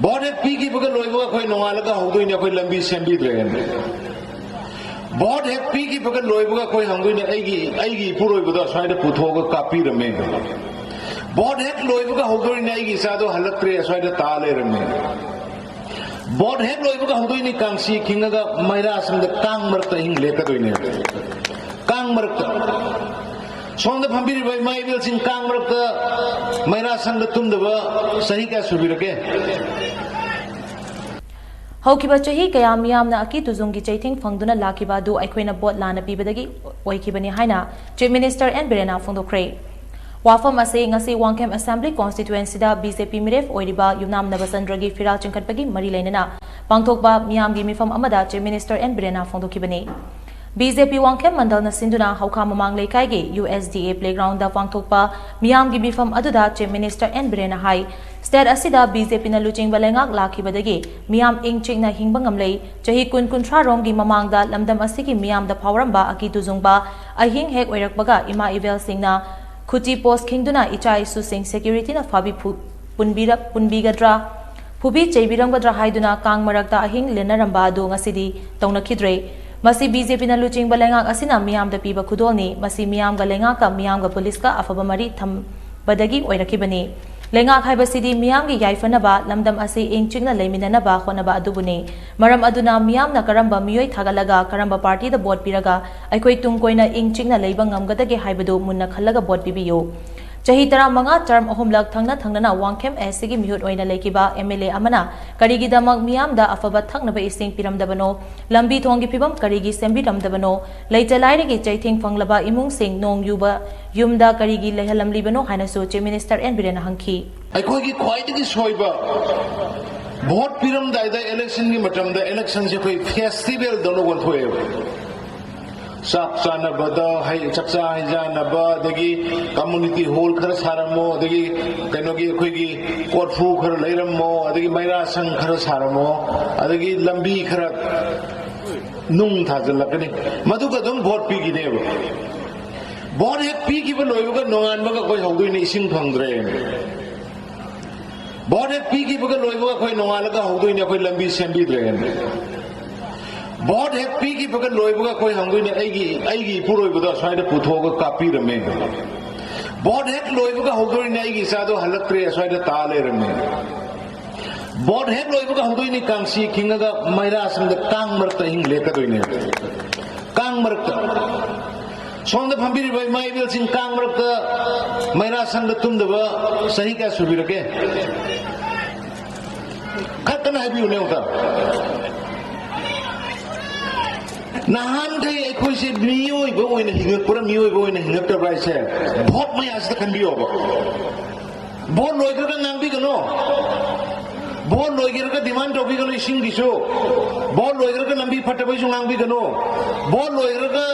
Board have peaky because Loikhraga Ngangbiganu how do you lambi sembi drain? Board have peaky because Loikhraga Ngangbiganu puro with side of Putoga copy remain. Board have Loikhraga how do you sado halakre side of tale remain. Board have Loikhraga how do you kansi kinga Myras and the Kang Marta in Lekadoine. Kang Marta. So the Pambiri by my wills in Kang Marta Myras and the Tundava Sahika Subirake. Haukiba chahi kaya miyamna aki tuzungi chaiting fangduna lakiba du aikhoina bot lana pibadagi oikibani haina Chief Minister N Birena phongdokre wafam ase ngasi Wangkhem Assembly constituency da BJP miref oiriba Yumnam Nabasandragi firal chingkhatpagi mari leinana pangthokba miyamgi mifam amada Chief Minister N Birena phongdokibani BJP Wangkhem mandal na sinduna hauka mamang leikaigi USDA playground da pangthokpa miyamgi mifam aduda Chief Minister N Birena hai State asida BJP na luching balengak lakibadagi miyam ingching na hingbangam lei chahi kun-kunthra romgi mamangda lamdam asigi miyam da phawramba aki tuzungba ahing hek oirakbaga ima ivel singna khuti post khingduna icha isu sing security na fabi punbigadra phubi cheibiramgadra haiduna kang marakta ahing lenaramba adu ngasidi tawnakhidre masi BJP na luching balengak asina miyam da piba khudolni masi miyam ga lengaka miyam ga police ka afaba mari tham badagi oirakibani Lengak haibasidi miyam gi yaifanaba lamdam ase ingchingna leiminanaba khonaba adubuni maram aduna miyam na karamba miyoi thagalaga karamba party da vote piraga aikoi tungkoina ingchingna leiba ngamgadage haibadu munna khallaga vote pibiyo chahi tara manga term ahumlak thangna Wangkhem SC gi mihut oina leikiba MLA amana karigi damak miyam da afaba thangnaba ising piramdabano lambi thongi pibam karigi sembi ramdabano leitalai gi chaithing fanglaba imung sing nong yuba yumda karigi lehalamlibano hainasu Chief Minister N Birena hangki Aikogi khwaidagi soiba vote piram da election gi matam da election se koi festival dono gon thoe Saksa bada hai saksa haija ba dagi community hall khar saramo dagi kanogi khoigi korfu khar leiramo adagi maira sang khar saramo adagi lambi khar nung thajalakani maduga dum vote pi gi ne vote hek pi gi ba loibuga nonganbaga koi hauduine ising phangdre vote hek pi gi ba loibuga koi nongalaga hauduine koi lambi sembi dre Board have peaky because Loikhraga Ngangbiganu puro with side of Putoga copy remain. Board have Loikhraga how do you sado halakre side of tale remain. Board have Loikhraga how do you kansi kinga Myras and the Kang Marta in Lekadoine. Kang Marta. So the Pambiri by my wills in Kang Marta Myras and the Tundava Sahika Subirake. Katan have you know? Nahan kay ekoi se miyoi bo ina hingak pura miyoi bo ina hingak ta bai se bhot mai as ta kan bi obo bhot Loikhraga Ngangbiganu bhot Loikhraga demand tobi gano ising diso bhot Loikhraga lambi phatabai su Ngangbiganu bhot Loikhraga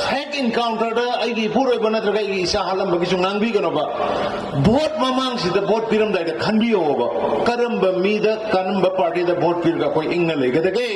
hack encounter da aigi puroi bana traga igi isa halam bagi su Ngangbiganu ba bhot mamang si da bhot piram da kan bi obo karamba mi da kanamba party da bhot pirga koi ingna lega da ge